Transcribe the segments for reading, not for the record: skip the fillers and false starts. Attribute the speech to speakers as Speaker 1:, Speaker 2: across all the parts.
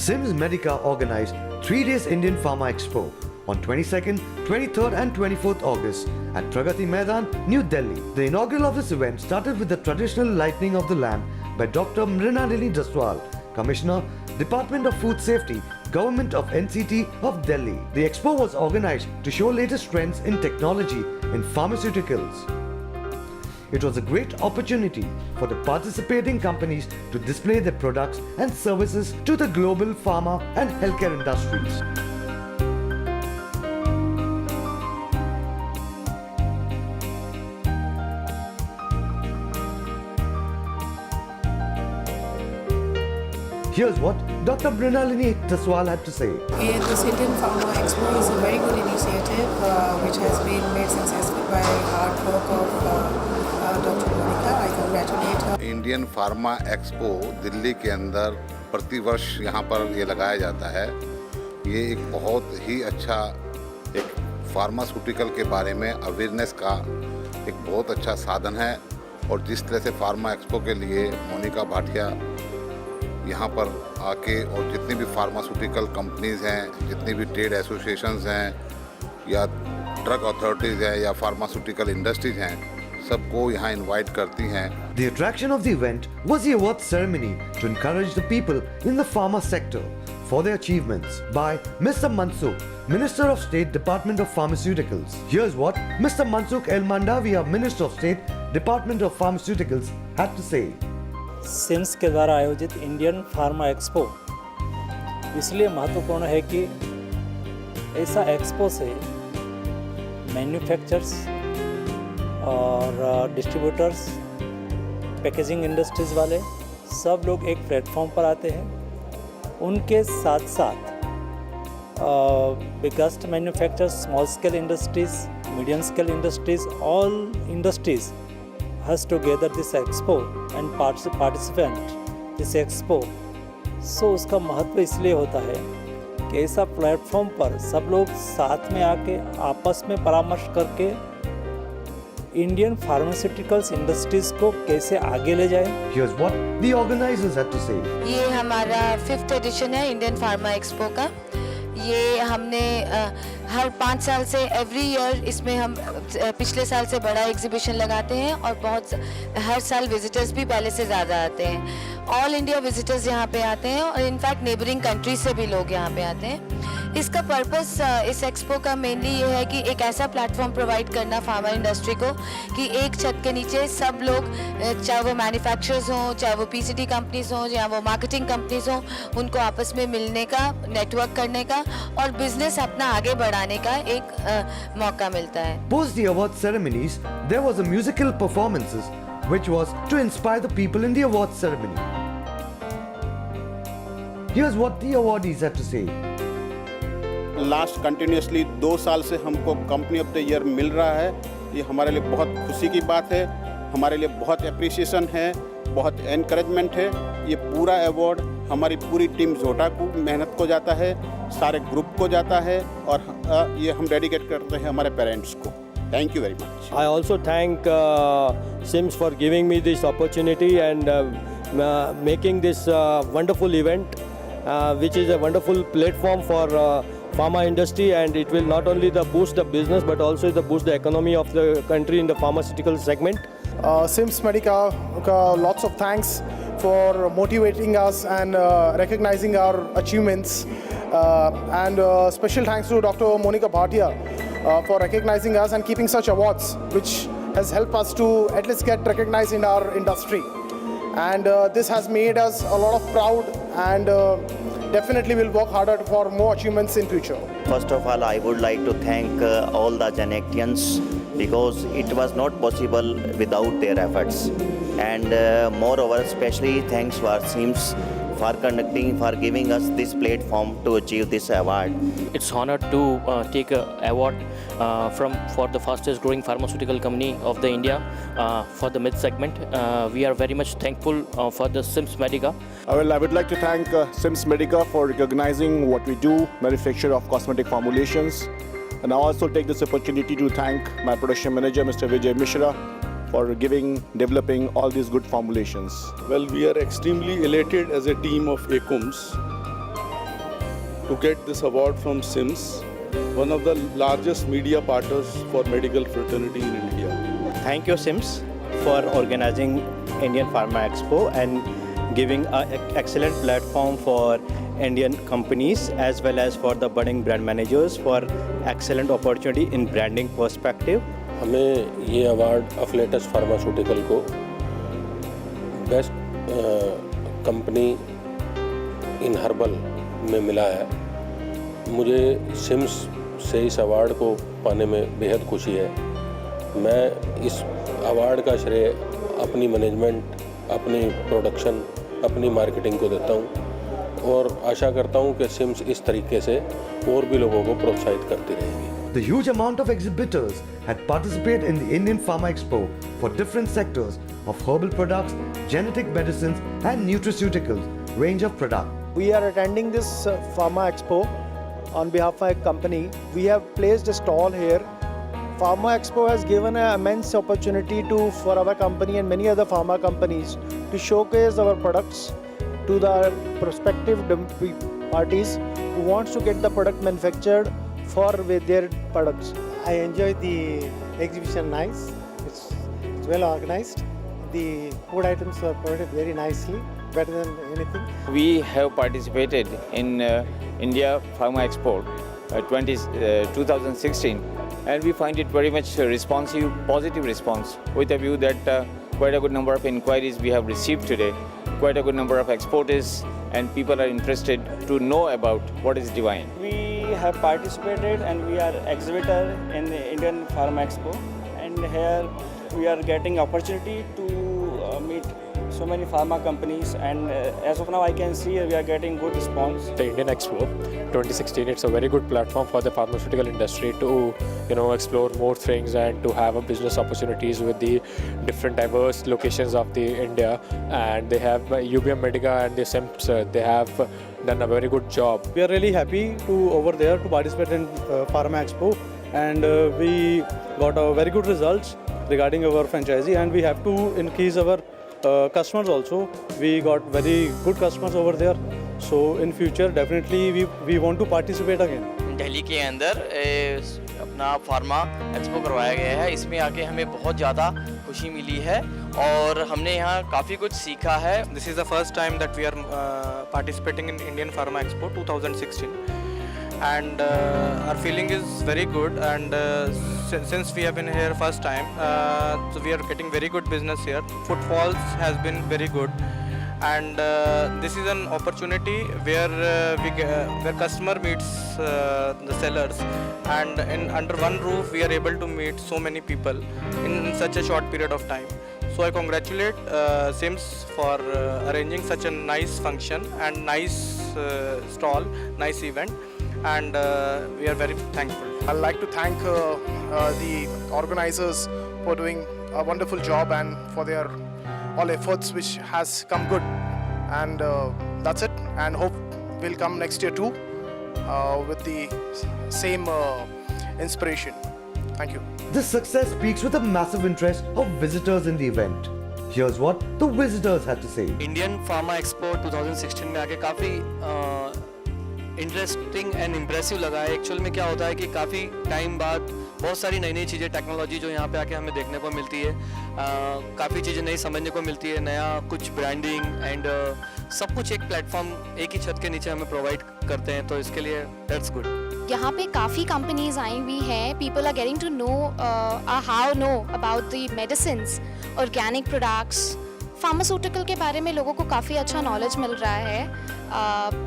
Speaker 1: SIMS Medica organized 3 days Indian Pharma Expo on 22nd, 23rd and 24th August at Pragati Maidan, New Delhi. The inaugural of this event started with the traditional lighting of the lamp by Dr. Mrinalini Jaswal, Commissioner, Department of Food Safety, Government of NCT of Delhi. The expo was organized to show latest trends in technology in pharmaceuticals. It was a great opportunity for the participating companies to display their products and services to the global pharma and healthcare industries. Here's what Dr. Mrinalini Jaswal had to say.
Speaker 2: This Indian Pharma Expo is a very good initiative which has been made successful by hard work of Dr. Monica. I congratulate her.
Speaker 3: Indian pharma expo Delhi के अंदर प्रतिवर्ष यहाँ पर ये लगाया जाता है। ये एक बहुत ही अच्छा एक फार्मास्यूटिकल के बारे में अवेयरनेस का एक बहुत अच्छा साधन है। और जिस तरह से फार्मा एक्सपो के लिए मोनिका भाटिया यहाँ पर आके और जितनी भी फार्मास्यूटिकल कंपनीज हैं, जितनी भी ट्रेड एसोसिएशंस हैं या ड्रग अथॉरिटीज़ हैं या फार्मास्यूटिकल इंडस्ट्रीज हैं, सबको यहाँ इनवाइट करती हैं।
Speaker 1: The attraction of the event was the award ceremony to encourage the people in the pharma sector for their achievements by Mr. Mansukh, Minister of State, Department of Pharmaceuticals. Here's what Mr. Mansukh El Mandavia, Minister of State, Department of Pharmaceuticals, had to say.
Speaker 4: सिम्स के द्वारा आयोजित Indian pharma expo इसलिए महत्वपूर्ण है कि ऐसा expo से मैन्युफैक्चरर्स और डिस्ट्रीब्यूटर्स, पैकेजिंग इंडस्ट्रीज़ वाले सब लोग एक प्लेटफॉर्म पर आते हैं। उनके साथ साथ biggest manufacturers, small scale industries, medium scale industries, all industries has to gather this expo and participant this expo. So उसका महत्व इसलिए होता है कि ऐसा प्लेटफॉर्म पर सब लोग साथ में आके आपस में परामर्श करके इंडियन फार्मास्यूटिकल्स इंडस्ट्रीज को कैसे आगे ले जाए।
Speaker 1: Here's what the organizers had to say.
Speaker 5: ये हमारा 5th एडिशन है इंडियन फार्मा एक्सपो का। ये हमने हर 5 साल से एवरी ईयर इसमें हम पिछले साल से बड़ा एग्जीबिशन लगाते हैं और हर साल विजिटर्स भी पहले से ज़्यादा आते हैं। ऑल इंडिया विजिटर्स यहाँ पे आते हैं और इनफैक्ट नेबरिंग कंट्रीज से भी लोग यहाँ पे आते हैं। इसका पर्पस इस एक्सपो का मेनली ये है कि एक ऐसा प्लेटफॉर्म प्रोवाइड करना फार्मा इंडस्ट्री को कि एक छत के नीचे सब लोग, चाहे वो मैन्युफैक्चरर्स हों, चाहे वो पीसीटी कंपनीज हों या वो मार्केटिंग कंपनीज हों, उनको आपस में मिलने का, नेटवर्क करने का और बिजनेस अपना आगे बढ़ाने का एक मौका मिलता है।
Speaker 1: Post the award ceremonies, there was a musical performances which was to inspire the people in the award ceremony. Here's what the awardees had to say.
Speaker 6: Last continuously 2 साल से हमको कंपनी ऑफ द ईयर मिल रहा है। ये हमारे लिए बहुत खुशी की बात है, हमारे लिए बहुत अप्रिसिएशन है, बहुत एनकरेजमेंट है। ये पूरा अवार्ड हमारी पूरी टीम जोटा को मेहनत को जाता है, सारे ग्रुप को जाता है और ये हम डेडिकेट करते हैं हमारे पेरेंट्स को। Thank you very much.
Speaker 7: I also thank SIMS for giving me this opportunity and making this wonderful event, which is a wonderful platform for pharma industry, and it will not only boost the business but also boost the economy of the country in the pharmaceutical segment.
Speaker 8: SIMS Medica, lots of thanks for motivating us and recognizing our achievements, and special thanks to Dr. Monica Bhatia for recognizing us and keeping such awards, which has helped us to at least get recognized in our industry. And this has made us a lot of proud, and definitely will work harder for more achievements in future.
Speaker 9: First of all, I would like to thank all the Janetians because it was not possible without their efforts. And moreover, especially thanks for SIMS for giving us this platform to achieve this award.
Speaker 10: It's honored to take an award for the fastest growing pharmaceutical company of the India for the mid segment. We are very much thankful for the SIMS Medica.
Speaker 6: Well, I would like to thank SIMS Medica for recognizing what we do, manufacture of cosmetic formulations. And I also take this opportunity to thank my production manager, Mr. Vijay Mishra, for developing all these good formulations.
Speaker 11: Well, we are extremely elated as a team of ACOMS to get this award from SIMS, one of the largest media partners for medical fraternity in India.
Speaker 7: Thank you, SIMS, for organizing Indian Pharma Expo and giving an excellent platform for Indian companies as well as for the budding brand managers for excellent opportunity in branding perspective.
Speaker 11: हमें ये award अफलेटस pharmaceutical को best company इन herbal में मिला है। मुझे CIMS से इस award को पाने में बेहद खुशी है। मैं इस अवार्ड का श्रेय अपनी मैनेजमेंट, अपनी प्रोडक्शन, अपनी मार्केटिंग को देता हूँ और आशा करता हूँ कि सिम्स इस तरीके से और भी लोगों को प्रोत्साहित करती रहेगी।
Speaker 1: The huge amount of exhibitors had participated in the Indian Pharma Expo for different sectors of herbal products, genetic medicines and nutraceuticals range of products.
Speaker 7: We are attending this Pharma Expo on behalf of a company. We have placed a stall here. Pharma Expo has given an immense opportunity for our company and many other pharma companies to showcase our products to the prospective parties who wants to get the product manufactured for with their products.
Speaker 12: I enjoyed the exhibition nice. It's well organized. The food items were provided very nicely, better than anything.
Speaker 13: We have participated in India Pharma Expo 2016 and we find it very much responsive, positive response with a view that quite a good number of inquiries we have received today, quite a good number of exporters and people are interested to know about what is Divine.
Speaker 7: We have participated and we are exhibitor in the Indian Pharma Expo, and here we are getting opportunity to meet so many pharma companies, and as of now I can see we are getting good response.
Speaker 14: The Indian Expo 2016, it's a very good platform for the pharmaceutical industry to explore more things and to have a business opportunities with the different diverse locations of the India, and they have UBM Medica and the SIMS, they have done a very good job.
Speaker 7: We are really happy to over there to participate in Pharma Expo, and we got a very good results regarding our franchisee, and we have to increase our customers also. We got very good customers over there, so in future definitely we want to participate again.
Speaker 15: Delhi के अंदर अपना pharma expo करवाया गया है। इसमें आके हमें बहुत ज़्यादा खुशी मिली है और हमने यहाँ काफ़ी कुछ सीखा है।
Speaker 16: This is the first time that we are participating in Indian Pharma Expo 2016 and our feeling is very good, and since we have been here first time, so we are getting very good business here. Footfalls has been very good, and this is an opportunity where where customer meets the sellers, and in under one roof we are able to meet so many people in such a short period of time. So I congratulate SIMS for arranging such a nice function and nice stall, nice event, and we are very thankful.
Speaker 8: I'd like to thank the organizers for doing a wonderful job and for their all efforts which has come good, and that's it, and hope we'll come next year too with the same inspiration. Thank you.
Speaker 1: This success speaks with a massive interest of visitors in the event. Here's what the visitors had to say.
Speaker 17: Indian Pharma Expo 2016 में आके काफ़ी interesting and impressive लगा है। Actual में क्या होता है कि काफ़ी टाइम बाद बहुत सारी नई नई चीज़ें, टेक्नोलॉजी जो यहाँ पे आके हमें देखने को मिलती है, काफ़ी चीज़ें नई समझने को मिलती है, नया कुछ ब्रांडिंग एंड सब कुछ एक प्लेटफॉर्म एक ही छत के नीचे हमें प्रोवाइड करते हैं, तो इसके लिए दैट्स गुड।
Speaker 18: यहाँ पे काफ़ी कंपनीज आई हुई हैं। People are getting to know how know about the medicines, organic products, pharmaceutical के बारे में लोगों को काफ़ी अच्छा नॉलेज मिल रहा है।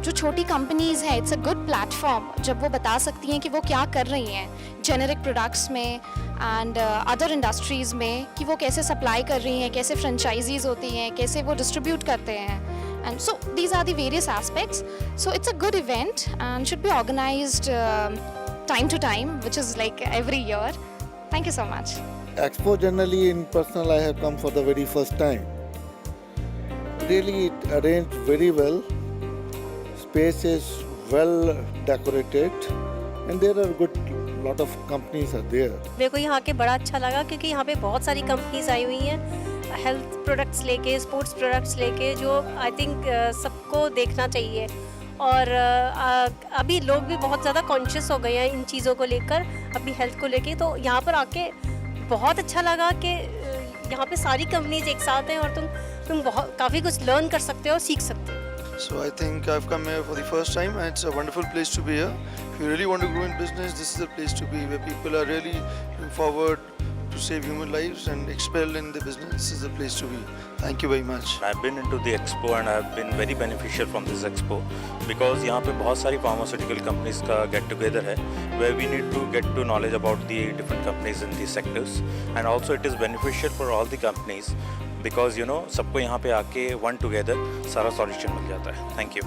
Speaker 18: जो छोटी कंपनीज़ हैं, इट्स अ गुड प्लेटफॉर्म जब वो बता सकती हैं कि वो क्या कर रही हैं जेनेरिक प्रोडक्ट्स में एंड अदर इंडस्ट्रीज़ में, कि वो कैसे सप्लाई कर रही हैं, कैसे फ्रेंचाइजीज़ होती हैं, कैसे वो डिस्ट्रीब्यूट करते हैं, and so these are the various aspects. So it's a good event and should be organized time to time, which is like every year. Thank you so much.
Speaker 19: Expo generally in personal I have come for the very first time. Really it arranged very well. Space is well decorated and there are good lot of companies are there.
Speaker 20: मेरे को यहाँ के बड़ा अच्छा लगा क्योंकि यहाँ पे बहुत सारी कंपनीज आई हुई हैं हेल्थ प्रोडक्ट्स लेके, स्पोर्ट्स प्रोडक्ट्स लेके, जो आई थिंक सबको देखना चाहिए और अभी लोग भी बहुत ज़्यादा कॉन्शियस हो गए हैं इन चीज़ों को लेकर, अपनी हेल्थ को लेकर। तो यहाँ पर आके बहुत अच्छा लगा कि यहाँ पे सारी कंपनीज एक साथ हैं और तुम बहुत काफ़ी कुछ लर्न कर सकते हो और सीख सकते हो।
Speaker 21: So I think I've come here for the first time and it's a wonderful place to be here. If you really want to grow in business, this is the place to be, where people are really looking forward to save human lives and excel in the business. This is the place to be. Thank you very much.
Speaker 22: I've been into the expo and I've been very beneficial from this expo because यहाँ पे बहुत सारी pharmaceutical companies का get together है where we need to get to knowledge about the different companies in these sectors, and also it is beneficial for all the companies because सबको यहाँ पे आके वन टुगेदर सारा सॉल्यूशन मिल जाता है. Thank you.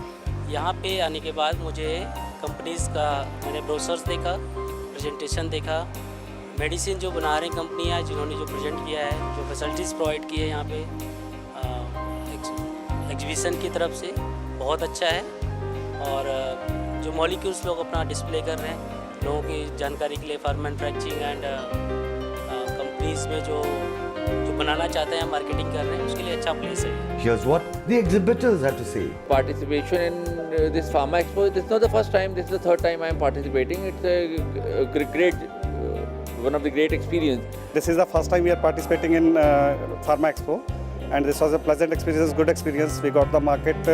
Speaker 23: यहाँ पे आने के बाद मुझे कंपनीज़ का मैंने ब्रोशर्स देखा, प्रेजेंटेशन देखा, मेडिसिन जो बना रही कंपनियाँ जिन्होंने जो प्रेजेंट किया है, जो फैसिलिटीज़ प्रोवाइड की है यहाँ पे एग्जीबिशन की तरफ से बहुत अच्छा है. और जो मॉलिक्यूल्स लोग अपना डिस्प्ले कर रहे हैं लोगों की जानकारी के लिए, फॉर मैन्युफैक्चरिंग एंड कंपनीज़ में जो बनाना चाहते हैं, मार्केटिंग कर रहे हैं, उसके लिए अच्छा प्लेस है.
Speaker 1: Here's what the exhibitors have to say.
Speaker 24: Participation in this Pharma Expo, this is not the first time, this is the third time I am participating. It's a great, one of the great experience.
Speaker 25: This is the first time we are participating in Pharma Expo, and this was a pleasant experience, good experience. We got the market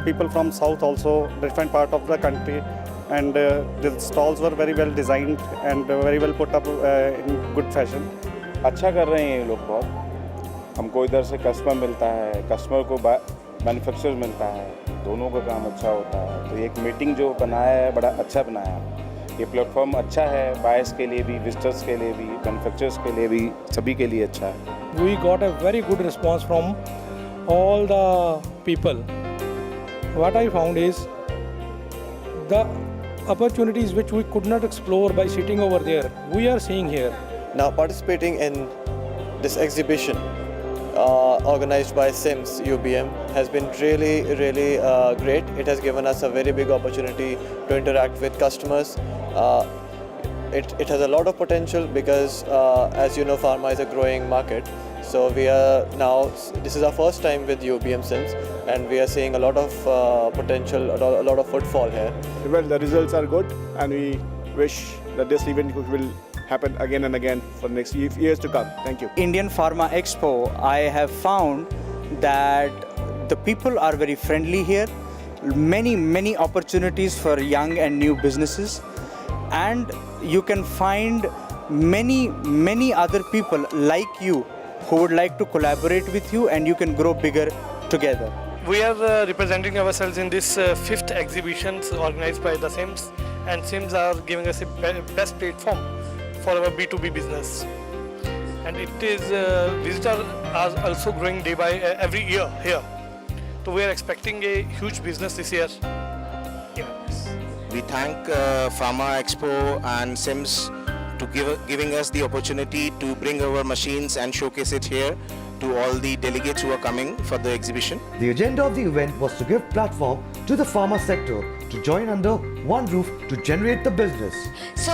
Speaker 25: people from south also, different part of the country, and the stalls were very well designed and very well put up in good fashion.
Speaker 6: अच्छा कर रहे हैं ये लोग बहुत. हमको इधर से कस्टमर मिलता है, कस्टमर को मैन्युफैक्चरर मिलता है, दोनों का काम अच्छा होता है. तो एक मीटिंग जो बनाया है बड़ा अच्छा बनाया है. ये प्लेटफॉर्म अच्छा है, बायर्स के लिए भी, विजिटर्स के लिए भी, मैन्युफैक्चरर्स के लिए भी, सभी के लिए अच्छा है.
Speaker 26: We got a very good response from all the people. What I found is the opportunities which we could not explore by sitting over there, we are seeing here.
Speaker 27: Now participating in this exhibition organized by SIMS UBM has been really great. It has given us a very big opportunity to interact with customers. It has a lot of potential because as you know, pharma is a growing market. So we are now, this is our first time with UBM SIMS, and we are seeing a lot of potential, a lot of footfall here.
Speaker 28: Well, the results are good and we wish that this event will happen again and again for next years to come. Thank you.
Speaker 29: Indian Pharma Expo, I have found that the people are very friendly here. Many opportunities for young and new businesses, and you can find many other people like you who would like to collaborate with you, and you can grow bigger together.
Speaker 30: We are representing ourselves in this 5th exhibitions organized by the SIMS, and SIMS are giving us a best platform for our B2B business, and it is visitors are also growing day by every year here. So we are expecting a huge business this year.
Speaker 31: We thank Pharma Expo and SIMS to giving us the opportunity to bring our machines and showcase it here to all the delegates who are coming for the exhibition.
Speaker 1: The agenda of the event was to give platform to the pharma sector to join under one roof to generate the business.
Speaker 5: So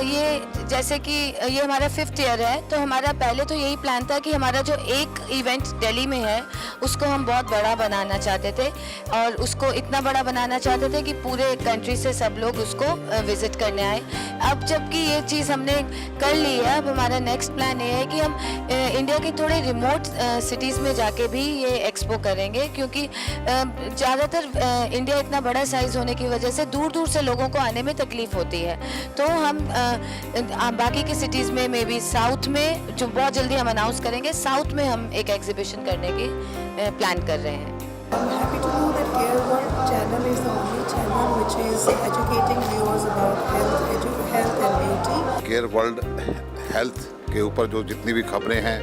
Speaker 5: ये जैसे कि ये हमारा 5th year है, तो हमारा पहले तो यही प्लान था कि हमारा जो एक इवेंट दिल्ली में है उसको हम बहुत बड़ा बनाना चाहते थे, और उसको इतना बड़ा बनाना चाहते थे कि पूरे कंट्री से सब लोग उसको विजिट करने आए. अब जबकि ये चीज़ हमने कर ली है, अब हमारा नेक्स्ट प्लान ये है कि हम इंडिया के थोड़े रिमोट सिटीज़ में जाके भी ये एक्सपो करेंगे, क्योंकि ज़्यादातर इंडिया इतना बड़ा साइज़ होने की वजह से दूर से लोगों को आने में तकलीफ़ होती है. तो हम बाकी के सिटीज़ में, मे बी साउथ में, जो बहुत जल्दी हम अनाउंस करेंगे, साउथ में हम एक एग्जीबिशन करने की प्लान कर रहे हैं.
Speaker 2: I'm happy to know that Care World channel is the only channel which is educating viewers about health and beauty.
Speaker 3: Care world health के ऊपर जो जितनी भी खबरें हैं,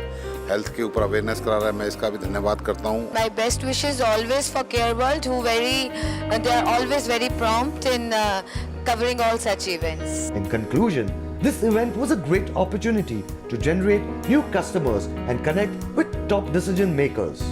Speaker 3: हेल्थ के ऊपर अवेयरनेस करा रहा है, मैं इसका भी धन्यवाद करता हूँ.
Speaker 5: My best wishes always for Care World, who they are always very prompt in covering all such events.
Speaker 1: In conclusion, this event was a great opportunity to generate new customers and connect with top decision makers.